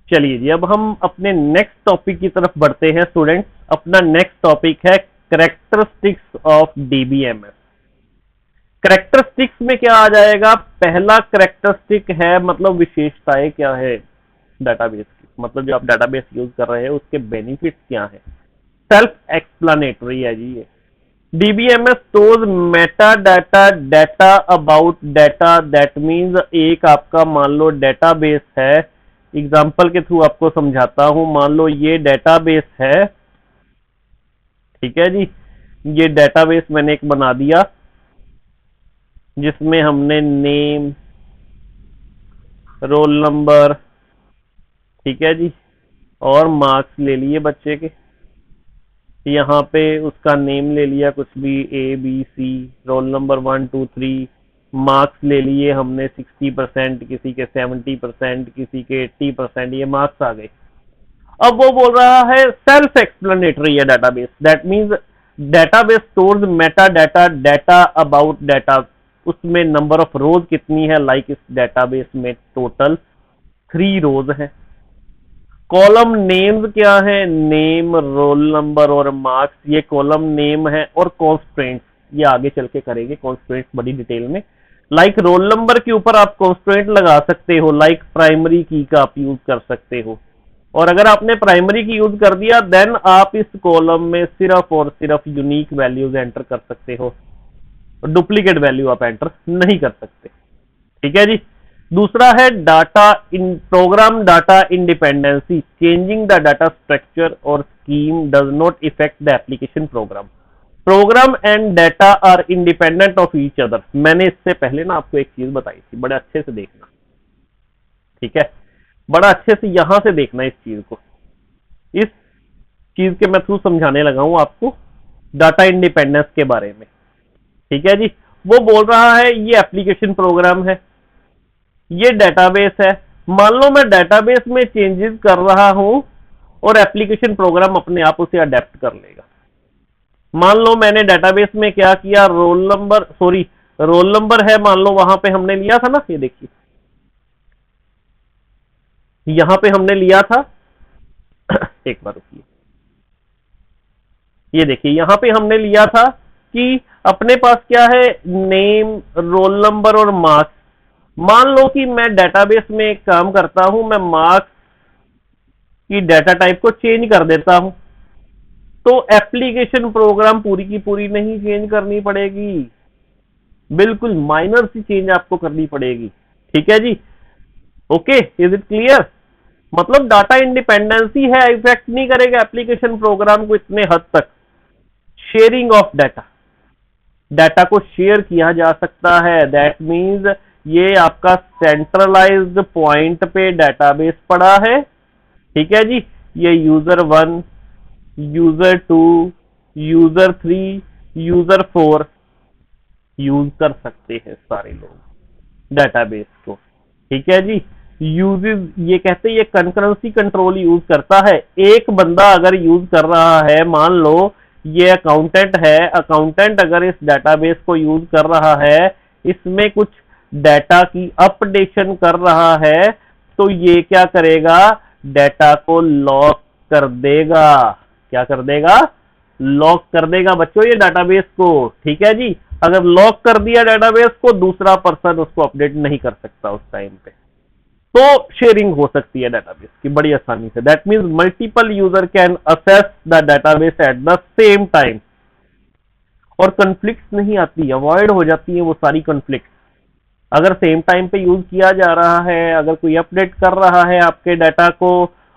चलिए जी, अब हम अपने नेक्स्ट टॉपिक की तरफ बढ़ते हैं स्टूडेंट्स। अपना नेक्स्ट टॉपिक है करेक्टरिस्टिक्स ऑफ डीबीएमएस। करेक्टरिस्टिक्स में क्या आ जाएगा? पहला करेक्टरिस्टिक है मतलब विशेषताएं क्या है डाटाबेस की, मतलब जो आप डाटाबेस यूज कर रहे हैं उसके बेनिफिट्स क्या है। सेल्फ एक्सप्लेनेटरी है जी ये। DBMS stores Meta data, data about data. That means एक आपका मान लो डेटाबेस है। एग्जाम्पल के थ्रू आपको समझाता हूं। मान लो ये डेटाबेस है, ठीक है जी। ये डेटाबेस मैंने एक बना दिया जिसमें हमने नेम, रोल नंबर, ठीक है जी, और मार्क्स ले लिए बच्चे के। यहाँ पे उसका नेम ले लिया कुछ भी, ABC, रोल नंबर 1 2 3, मार्क्स ले लिए हमने 60%, किसी के 70%, किसी के 80%, ये मार्क्स आ गए। अब वो बोल रहा है सेल्फ एक्सप्लेनेटरी है database. That means database stores Meta data, data about data. उसमें नंबर ऑफ रोज कितनी है, लाइक इस डेटाबेस में टोटल 3 रोज है। कॉलम नेम्स क्या है, नेम, रोल नंबर और मार्क्स, ये कॉलम नेम है। और कॉन्स्ट्रेंट्स ये आगे चल के करेंगे, कॉन्स्ट्रेंट्स बड़ी डिटेल में। लाइक रोल नंबर के ऊपर आप कॉन्स्ट्रेंट लगा सकते हो, लाइक प्राइमरी की का आप यूज कर सकते हो। और अगर आपने प्राइमरी की यूज कर दिया देन आप इस कॉलम में सिर्फ और सिर्फ यूनिक वैल्यूज एंटर कर सकते हो, डुप्लीकेट वैल्यू आप एंटर नहीं कर सकते, ठीक है जी। दूसरा है data in program data independency. Changing the data structure और scheme does not effect the application program. Program and data are independent of each other. मैंने इससे पहले ना आपको एक चीज बताई थी, बड़े अच्छे से देखना, ठीक है, बड़ा अच्छे से यहां से देखना इस चीज को। इस चीज के मैं थ्रू समझाने लगा हूं आपको डाटा इंडिपेंडेंस के बारे में, ठीक है जी। वो बोल रहा है ये एप्लीकेशन प्रोग्राम है, ये डेटाबेस है। मान लो मैं डेटाबेस में चेंजेस कर रहा हूं और एप्लीकेशन प्रोग्राम अपने आप उसे अडेप्ट कर लेगा। मान लो मैंने डेटाबेस में क्या किया, रोल नंबर है, मान लो वहां पे हमने लिया था ना, ये देखिए यहां पे हमने लिया था एक बार रुकिए, ये देखिए यहां पे हमने लिया था कि अपने पास क्या है, नेम, रोल नंबर और मार्क्स। मान लो कि मैं डेटाबेस में एक काम करता हूं, मैं मार्क्स की डाटा टाइप को चेंज कर देता हूं, तो एप्लीकेशन प्रोग्राम पूरी की पूरी नहीं चेंज करनी पड़ेगी, बिल्कुल माइनर सी चेंज आपको करनी पड़ेगी, ठीक है जी। Okay, is it clear? मतलब डाटा इंडिपेंडेंसी है, इफेक्ट नहीं करेगा एप्लीकेशन प्रोग्राम को इतने हद तक। शेयरिंग ऑफ डाटा, डाटा को शेयर किया जा सकता है। दैट मीन्स ये आपका सेंट्रलाइज्ड पॉइंट पे डाटाबेस पड़ा है, ठीक है जी। ये user 1, user 2, user 3, user 4 use कर सकते हैं सारे लोग डाटाबेस को, ठीक है जी। यूजेस ये कहते हैं ये कंकरेंसी कंट्रोल यूज करता है। एक बंदा अगर यूज कर रहा है, मान लो ये अकाउंटेंट है, अकाउंटेंट अगर इस डाटाबेस को यूज कर रहा है, इसमें कुछ डाटा की अपडेशन कर रहा है, तो ये क्या करेगा, डाटा को लॉक कर देगा। क्या कर देगा? लॉक कर देगा बच्चों ये डाटाबेस को, ठीक है जी। अगर लॉक कर दिया डाटाबेस को, दूसरा पर्सन उसको अपडेट नहीं कर सकता उस टाइम पे। तो शेयरिंग हो सकती है डाटाबेस की बड़ी आसानी से। That means multiple user can assess the database eight the same time. और कॉन्फ्लिक्ट नहीं आती, अवॉइड हो जाती है वो सारी कॉन्फ्लिक्ट। अगर सेम टाइम पे यूज किया जा रहा है, अगर कोई अपडेट कर रहा है आपके डाटा को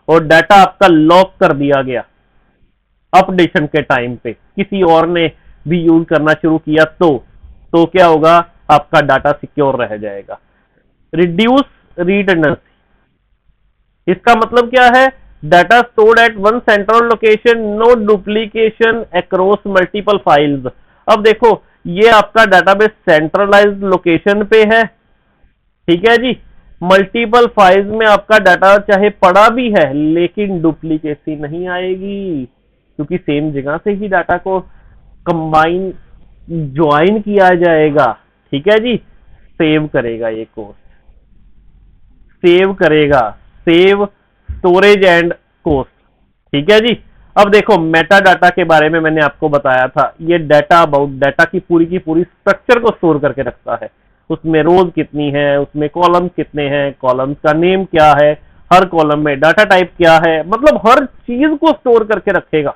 और डाटा आपका लॉक कर दिया गया अपडेशन के टाइम पे, किसी और ने भी यूज करना शुरू किया, तो क्या होगा, आपका डाटा सिक्योर रह जाएगा। रिड्यूस रिडंडेंसी, इसका मतलब क्या है, data stored at one central location, no duplication across multiple files. अब देखो ये आपका डाटाबेस सेंट्रलाइज्ड लोकेशन पे है, ठीक है जी। मल्टीपल फाइल्स में आपका डाटा चाहे पड़ा भी है लेकिन डुप्लीकेसी नहीं आएगी, क्योंकि सेम जगह से ही डाटा को कंबाइन ज्वाइन किया जाएगा, ठीक है जी। सेव करेगा ये कोर्स, सेव करेगा, सेव स्टोरेज एंड कोस्ट। ठीक है जी। अब देखो मेटा डाटा के बारे में मैंने आपको बताया था, ये डाटा अबाउट डाटा की पूरी स्ट्रक्चर को स्टोर करके रखता है। उसमें रोज कितनी है, उसमें कॉलम कितने हैं, कॉलम्स का नेम क्या है, हर कॉलम में डाटा टाइप क्या है, मतलब हर चीज को स्टोर करके रखेगा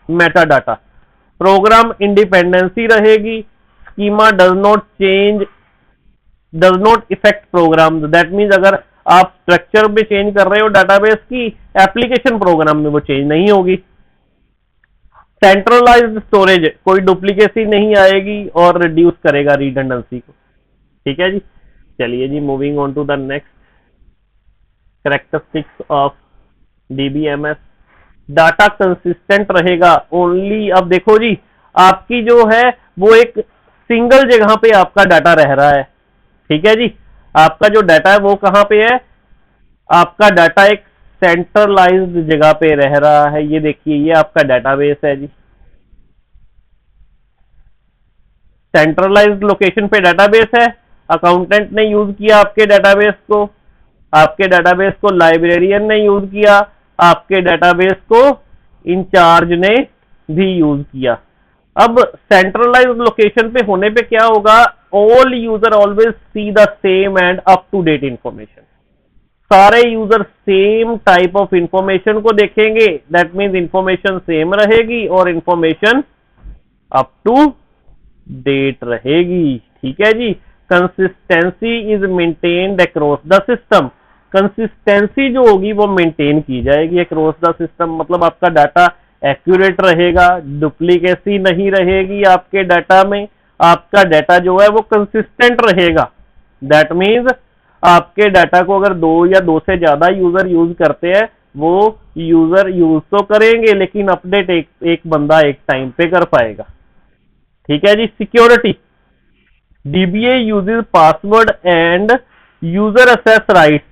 मेटा डाटा। प्रोग्राम इंडिपेंडेंसी रहेगी, schema does not effect program. That means अगर आप स्ट्रक्चर में चेंज कर रहे हो डाटाबेस की, एप्लीकेशन प्रोग्राम में वो चेंज नहीं होगी। सेंट्रलाइज्ड स्टोरेज, कोई डुप्लीकेसी नहीं आएगी और रिड्यूस करेगा रिडंडेंसी को। ठीक है जी। चलिए जी, moving on to the next characteristics of DBMS. Data consistent रहेगा ओनली। अब देखो जी, आपकी जो है वो एक सिंगल जगह पे आपका डाटा रह रहा है। ठीक है जी। आपका जो डाटा है वो कहां पे है, आपका डाटा एक सेंट्रलाइज्ड जगह पे रह रहा है। ये देखिए, ये आपका डाटाबेस है जी, सेंट्रलाइज्ड लोकेशन पे डाटाबेस है। अकाउंटेंट ने यूज किया आपके डाटाबेस को, आपके डाटाबेस को लाइब्रेरियन ने यूज किया, आपके डाटाबेस को इंचार्ज ने भी यूज किया। अब सेंट्रलाइज्ड लोकेशन पे होने पे क्या होगा, all user always see the same and up to date information. सारे user same type of information को देखेंगे, दैट मीन्स इंफॉर्मेशन सेम रहेगी और इंफॉर्मेशन अप टू डेट रहेगी। ठीक है जी। Consistency is maintained across the system. Consistency जो होगी वो मेंटेन की जाएगी अक्रॉस द सिस्टम, मतलब आपका डाटा एक्यूरेट रहेगा, डुप्लीकेसी नहीं रहेगी आपके डाटा में, आपका डाटा जो है वो कंसिस्टेंट रहेगा। दैट मीन्स आपके डाटा को अगर दो या दो से ज्यादा यूजर यूज करते हैं, वो यूजर यूज तो करेंगे लेकिन अपडेट एक बंदा एक टाइम पे कर पाएगा। ठीक है जी। Security, DBA uses password and user access rights,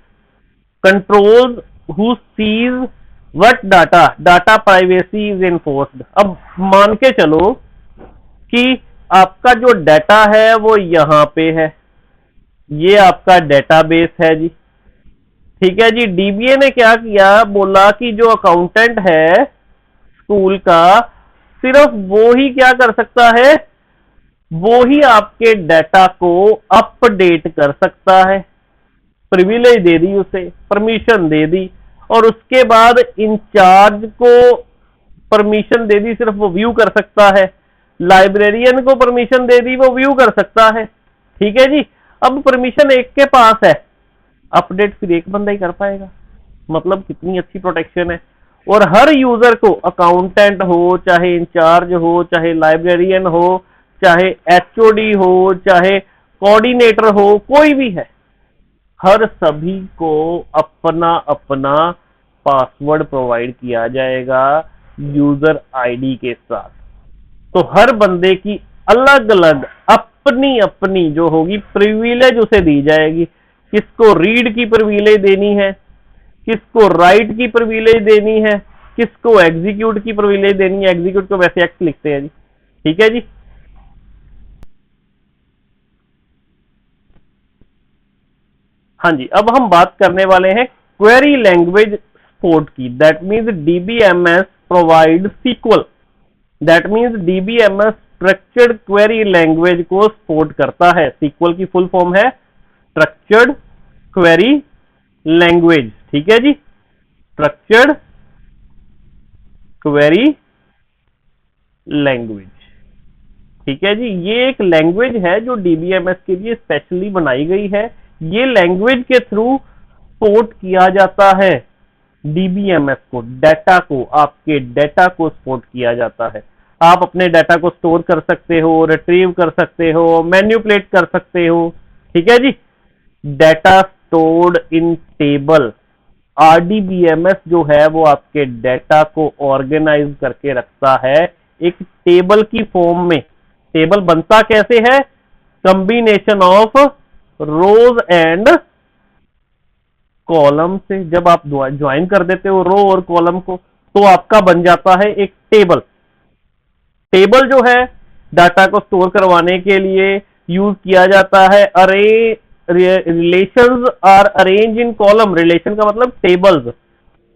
controls who sees what data, data privacy is enforced. अब मान के चलो कि आपका जो डाटा है वो यहां पे है, ये आपका डेटाबेस है जी। ठीक है जी। डीबीए ने क्या किया, बोला कि जो अकाउंटेंट है स्कूल का, सिर्फ वो ही क्या कर सकता है, वो ही आपके डाटा को अपडेट कर सकता है। प्रिविलेज दे दी उसे, परमिशन दे दी, और उसके बाद इंचार्ज को परमिशन दे दी, सिर्फ वो व्यू कर सकता है। लाइब्रेरियन को परमिशन दे दी, वो व्यू कर सकता है। ठीक है जी। अब परमिशन एक के पास है, अपडेट फिर एक बंदा ही कर पाएगा। मतलब कितनी अच्छी प्रोटेक्शन है। और हर यूजर को, अकाउंटेंट हो, चाहे इंचार्ज हो, चाहे लाइब्रेरियन हो, चाहे एचओडी हो, चाहे कोऑर्डिनेटर हो, कोई भी है, हर सभी को अपना अपना पासवर्ड प्रोवाइड किया जाएगा यूजर आईडी के साथ। तो हर बंदे की अलग अलग अपनी अपनी जो होगी प्रिविलेज उसे दी जाएगी। किसको रीड की प्रिविलेज देनी है, किसको राइट की प्रिविलेज देनी है, किसको एग्जीक्यूट की प्रिविलेज देनी है। एग्जीक्यूट को वैसे एक्स लिखते हैं जी। ठीक है जी। हाँ जी। अब हम बात करने वाले हैं क्वेरी लैंग्वेज सपोर्ट की। That means DBMS provide SQL. That means DBMS structured query language को सपोर्ट करता है। सीक्वल की फुल फॉर्म है स्ट्रक्चर्ड क्वेरी लैंग्वेज। ठीक है जी। Structured query language. ठीक है जी। ये एक लैंग्वेज है जो डीबीएमएस के लिए स्पेशली बनाई गई है। ये लैंग्वेज के थ्रू सपोर्ट किया जाता है डीबीएमएस को, डाटा को, आपके डाटा को सपोर्ट किया जाता है। आप अपने डाटा को स्टोर कर सकते हो, रिट्रीव कर सकते हो, मैन्युपुलेट कर सकते हो। ठीक है जी। Data stored in table, RDBMS जो है वो आपके डाटा को ऑर्गेनाइज करके रखता है एक टेबल की फॉर्म में। टेबल बनता कैसे है, combination of rose and column से। जब आप ज्वाइन कर देते हो रो और कॉलम को, तो आपका बन जाता है एक टेबल। टेबल जो है डाटा को स्टोर करवाने के लिए यूज किया जाता है। अरे relations are arrange in column, relation का मतलब टेबल्स।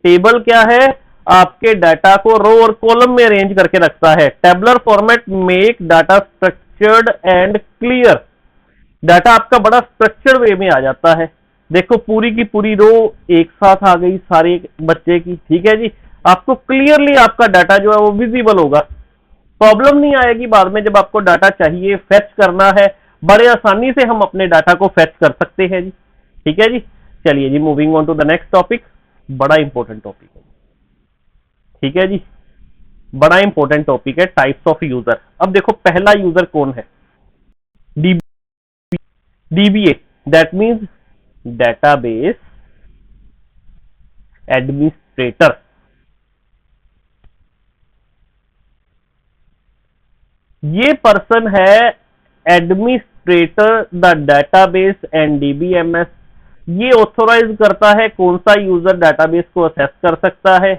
टेबल क्या है, आपके डाटा को रो और कॉलम में अरेंज करके रखता है। Tabular format make data structured and clear, data आपका बड़ा स्ट्रक्चर्ड वे में आ जाता है। देखो पूरी की पूरी रो एक साथ आ गई सारे बच्चे की, ठीक है जी। आपको क्लियरली आपका डाटा जो है वो विजिबल होगा, प्रॉब्लम नहीं आएगी बाद में जब आपको डाटा चाहिए, फेच करना है, बड़े आसानी से हम अपने डाटा को फेच कर सकते हैं जी, ठीक है जी। चलिए जी, moving on to the next topic, बड़ा इंपॉर्टेंट टॉपिक है, ठीक है जी, बड़ा इंपॉर्टेंट टॉपिक है, टाइप्स ऑफ यूजर। अब देखो पहला यूजर कौन है, DBA, that means database administrator. ये पर्सन है administrator the database and DBMS. ये ऑथोराइज करता है कौन सा यूजर डेटाबेस को एक्सेस कर सकता है,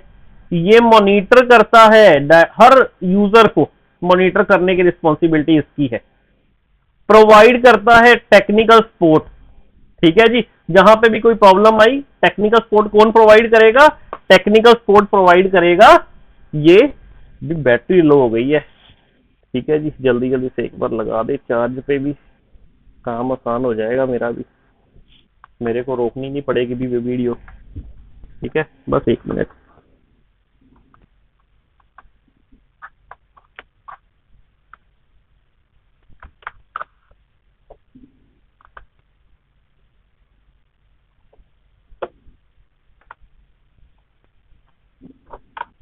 ये मॉनिटर करता है, हर यूजर को मॉनिटर करने की रिस्पॉन्सिबिलिटी इसकी है। प्रोवाइड करता है टेक्निकल सपोर्ट, ठीक है जी, जहां पे भी कोई प्रॉब्लम आई टेक्निकल सपोर्ट कौन प्रोवाइड करेगा, टेक्निकल सपोर्ट प्रोवाइड करेगा ये। भी बैटरी लो हो गई है, ठीक है जी, जल्दी जल्दी से एक बार लगा दे चार्ज पे, भी काम आसान हो जाएगा मेरा भी, मेरे को रोकनी नहीं पड़ेगी भी वीडियो, ठीक है, बस 1 मिनट।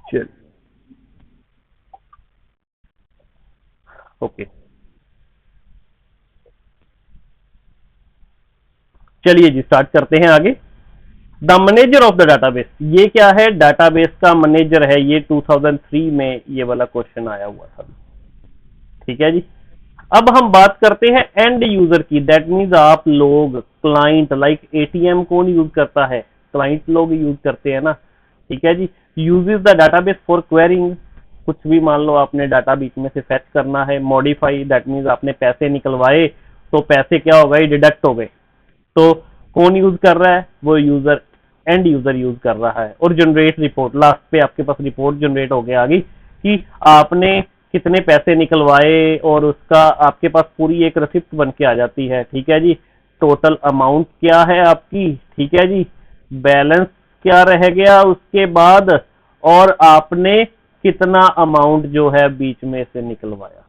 चल ओके, चलिए जी स्टार्ट करते हैं आगे। The manager of the database, ये क्या है, डाटाबेस का मैनेजर है। ये 2003 में ये वाला क्वेश्चन आया हुआ था, ठीक है जी। अब हम बात करते हैं एंड यूजर की, दैट मीन्स आप लोग, क्लाइंट, लाइक एटीएम कौन यूज करता है, क्लाइंट लोग यूज करते हैं ना, ठीक है जी। Uses the database for querying, कुछ भी मान लो आपने डाटा बीच में से फेच करना है। मॉडिफाई, दैट मीन्स आपने पैसे निकलवाए तो पैसे क्या हो गए, डिडक्ट हो गए, तो कौन यूज कर रहा है, वो यूजर, एंड यूजर यूज कर रहा है। और जनरेट रिपोर्ट, लास्ट पे आपके पास रिपोर्ट जनरेट हो गया आगे कि आपने कितने पैसे निकलवाए, और उसका आपके पास पूरी एक रसिप्ट बन के आ जाती है, ठीक है जी। टोटल अमाउंट क्या है आपकी, ठीक है जी, बैलेंस क्या रह गया उसके बाद, और आपने कितना अमाउंट जो है बीच में से निकलवाया,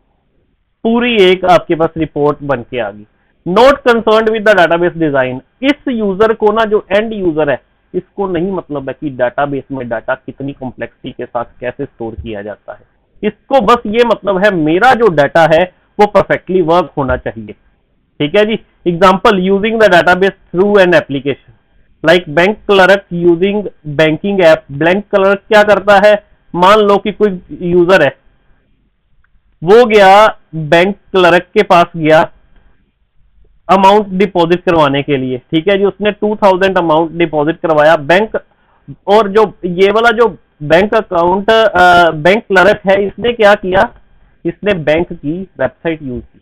पूरी एक आपके पास रिपोर्ट बन के आ गई। Not concerned with the database design, इस यूजर को ना, जो एंड यूजर है, इसको नहीं मतलब है कि डाटाबेस में डाटा कितनी कॉम्प्लेक्सिटी के साथ कैसे स्टोर किया जाता है। इसको बस ये मतलब है मेरा जो डाटा है वो परफेक्टली वर्क होना चाहिए, ठीक है जी। Example, using the database through an application, like bank clerk using banking app. Bank clerk क्या करता है, मान लो कि कोई यूजर है, वो गया बैंक क्लर्क के पास गया अमाउंट डिपॉजिट करवाने के लिए, ठीक है जी। उसने 2000 अमाउंट डिपॉजिट करवाया बैंक, और जो ये वाला जो बैंक अकाउंट बैंक क्लर्क है, इसने क्या किया, इसने बैंक की वेबसाइट यूज की,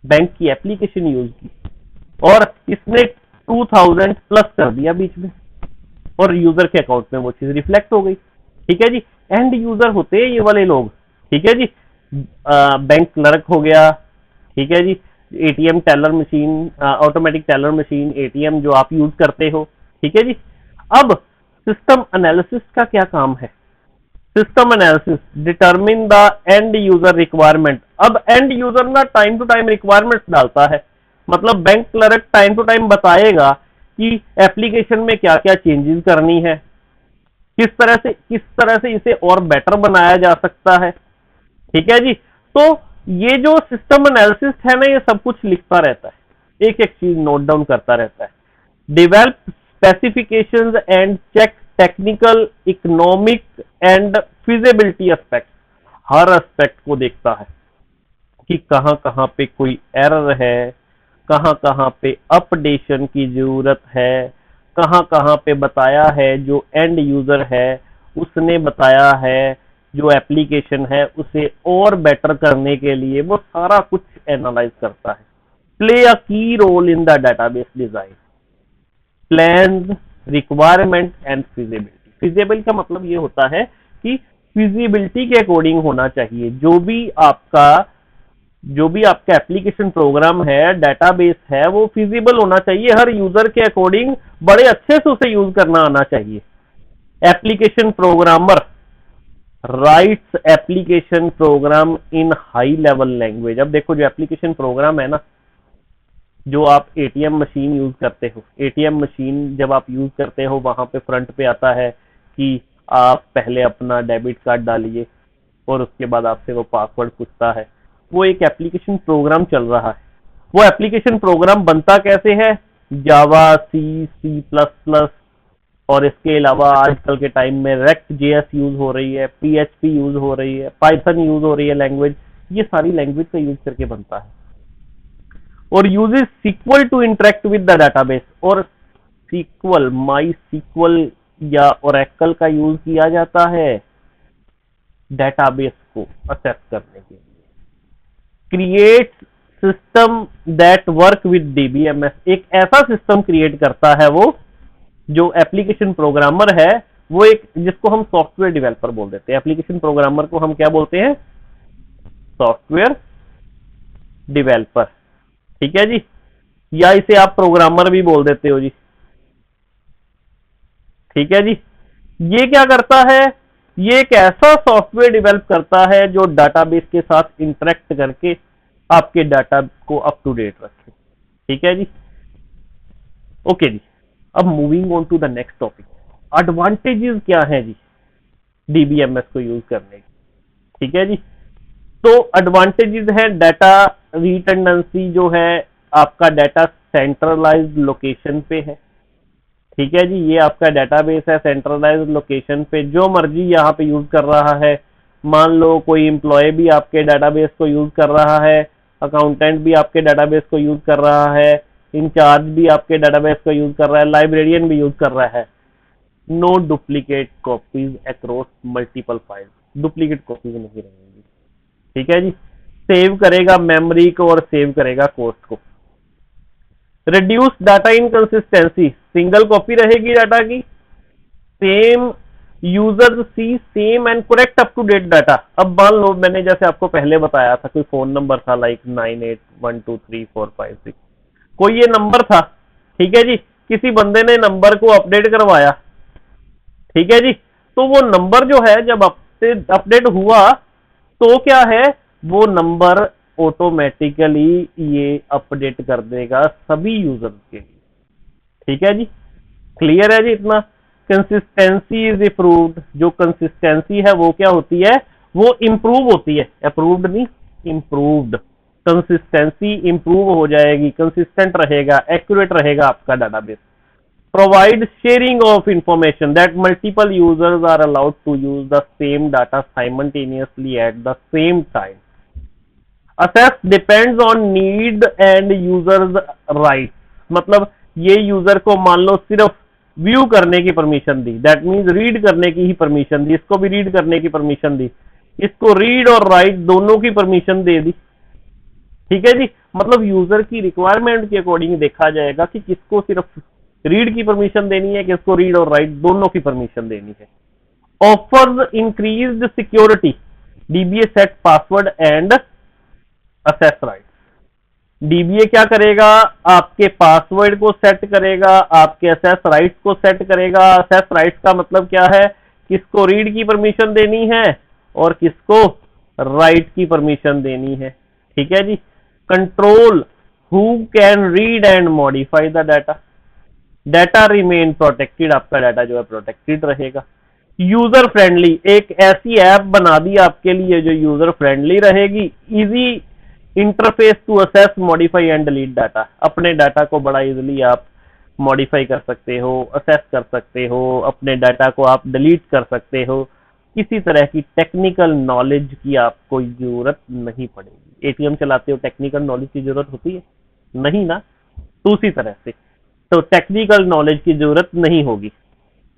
बैंक की एप्लीकेशन यूज की, और इसने 2000 प्लस कर दिया बीच में, और यूजर के अकाउंट में वो चीज रिफ्लेक्ट हो गई, ठीक है जी। एंड यूजर होते हैं ये वाले लोग, ठीक है जी। बैंक क्लर्क हो गया, ठीक है जी। ATM teller machine, automatic teller machine, ATM जो आप यूज करते हो, ठीक है जी। अब सिस्टम एनालिसिस का क्या काम है, system analysis determine the end user requirement. अब एंड यूजर ना टाइम टू टाइम रिक्वायरमेंट डालता है, मतलब bank clerk time to time बताएगा कि एप्लीकेशन में क्या क्या चेंजेस करनी है, किस तरह से इसे और बेटर बनाया जा सकता है, ठीक है जी। तो ये जो सिस्टम एनालिसिस है ना, ये सब कुछ लिखता रहता है, एक एक चीज नोट डाउन करता रहता है। Develop specifications and check technical, economic and feasibility aspect, हर एस्पेक्ट को देखता है कि कहां कहां पे कोई एरर है, कहां कहां पे अपडेशन की जरूरत है, कहां कहां पे बताया है जो एंड यूजर है उसने बताया है, जो एप्लीकेशन है उसे और बेटर करने के लिए वो सारा कुछ एनालाइज करता है। Play a key role in the database design, plans, requirement and feasibility. Feasible का मतलब ये होता है कि फिजिबिलिटी के अकॉर्डिंग होना चाहिए। जो भी आपका एप्लीकेशन प्रोग्राम है, डेटाबेस है, वो फिजिबल होना चाहिए, हर यूजर के अकॉर्डिंग बड़े अच्छे से उसे यूज करना आना चाहिए। Application programmer rights application program इन हाई लेवल लैंग्वेज। अब देखो, जो एप्लीकेशन प्रोग्राम है ना, जो आप एटीएम मशीन यूज करते हो, एटीएम मशीन जब आप यूज करते हो, वहां पे फ्रंट पे आता है कि आप पहले अपना डेबिट कार्ड डालिए और उसके बाद आपसे वो पासवर्ड पूछता है। वो एक एप्लीकेशन प्रोग्राम चल रहा है। वो एप्लीकेशन प्रोग्राम बनता कैसे है? जावा, सी, सी प्लस प्लस, और इसके अलावा आजकल के टाइम में रेक्ट जेएस यूज हो रही है, पीएचपी यूज हो रही है, पाइथन यूज हो रही है लैंग्वेज। ये सारी लैंग्वेज का यूज करके बनता है। और uses SQL to interact with the database. और सीक्वल, माई सीक्वल या ओरेकल का यूज किया जाता है डेटाबेस को असेस करने के लिए। Create system that work with DBMS. एक ऐसा सिस्टम क्रिएट करता है वो, जो एप्लीकेशन प्रोग्रामर है, वो एक, जिसको हम सॉफ्टवेयर डेवलपर बोल देते हैं। एप्लीकेशन प्रोग्रामर को हम क्या बोलते हैं? Software developer. ठीक है जी, या इसे आप प्रोग्रामर भी बोल देते हो जी। ठीक है जी। ये क्या करता है? ये एक ऐसा सॉफ्टवेयर डेवलप करता है जो डाटाबेस के साथ इंटरेक्ट करके आपके डाटा को अप टू डेट रखे। ठीक है जी। ओके जी। अब moving on to the next topic, advantages क्या हैं जी डीबीएमएस को यूज करने की। ठीक है जी। तो एडवांटेजेस है, डाटा रिटेंडेंसी जो है, आपका डाटा सेंट्रलाइज्ड लोकेशन पे है। ठीक है जी, ये आपका डेटाबेस है सेंट्रलाइज्ड लोकेशन पे, जो मर्जी यहाँ पे यूज कर रहा है। मान लो कोई एम्प्लॉय भी आपके डेटाबेस को यूज कर रहा है, अकाउंटेंट भी आपके डेटाबेस को यूज कर रहा है, इंचार्ज भी आपके डेटाबेस को यूज कर रहा है, लाइब्रेरियन भी यूज कर रहा है। No duplicate copies across multiple files. Duplicate copies नहीं रहेंगी। ठीक है जी। सेव करेगा मेमोरी को और सेव करेगा कॉस्ट को। Reduce data inconsistency. Single copy रहेगी डाटा की, same user see same and correct up to date data. अब मान लो मैंने जैसे आपको पहले बताया था, कोई फोन नंबर था लाइक 98123456, कोई ये नंबर था। ठीक है जी। किसी बंदे ने नंबर को अपडेट करवाया। ठीक है जी। तो वो नंबर जो है, जब अपडेट हुआ, तो क्या है, वो नंबर ऑटोमेटिकली ये अपडेट कर देगा सभी यूजर्स के लिए। ठीक है जी। क्लियर है जी इतना? Consistency is improved. जो कंसिस्टेंसी है वो क्या होती है? वो इंप्रूव होती है, अप्रूव्ड नहीं, इंप्रूव्ड। कंसिस्टेंसी इंप्रूव हो जाएगी, कंसिस्टेंट रहेगा, एक्यूरेट रहेगा आपका database. Provide sharing of information that multiple users are allowed to use the same data simultaneously at the same time. Access depends on need and users right. मतलब ये user को मान लो सिर्फ व्यू करने की permission the, that means read करने की ही permission दी, इसको भी रीड करने की परमिशन दी, इसको रीड और राइट दोनों की परमिशन दे दी। ठीक है जी। मतलब यूजर की रिक्वायरमेंट के अकॉर्डिंग देखा जाएगा कि किसको सिर्फ रीड की परमिशन देनी है, किसको रीड और राइट दोनों की परमिशन देनी है। Offers increased security. DBA set password and assess right. DBA क्या करेगा? आपके पासवर्ड को सेट करेगा, आपके असेस राइट्स को सेट करेगा। असेस राइट्स का मतलब क्या है? किसको रीड की परमिशन देनी है और किसको राइट की परमिशन देनी है। ठीक है जी। Control who can read and modify the data. Data remain protected. आपका डाटा जो है प्रोटेक्टेड रहेगा। User friendly. एक ऐसी ऐप बना दी आपके लिए जो यूजर फ्रेंडली रहेगी। Easy interface to access, modify and delete data. अपने डाटा को बड़ा इजीली आप मॉडिफाई कर सकते हो, असेस कर सकते हो, अपने डाटा को आप डिलीट कर सकते हो। किसी तरह की टेक्निकल नॉलेज की आपको जरूरत नहीं पड़ेगी। एटीएम चलाते हो टेक्निकल नॉलेज की जरूरत होती है? नहीं ना। तो उसी तरह से तो टेक्निकल नॉलेज की जरूरत नहीं होगी।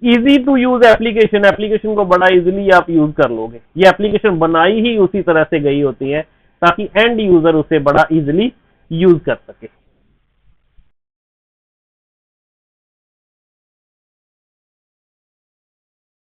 Easy to use application. Application को बड़ा इजीली आप यूज कर लोगे। ये एप्लीकेशन बनाई ही उसी तरह से गई होती है ताकि एंड यूजर उसे बड़ा इजीली यूज कर सके।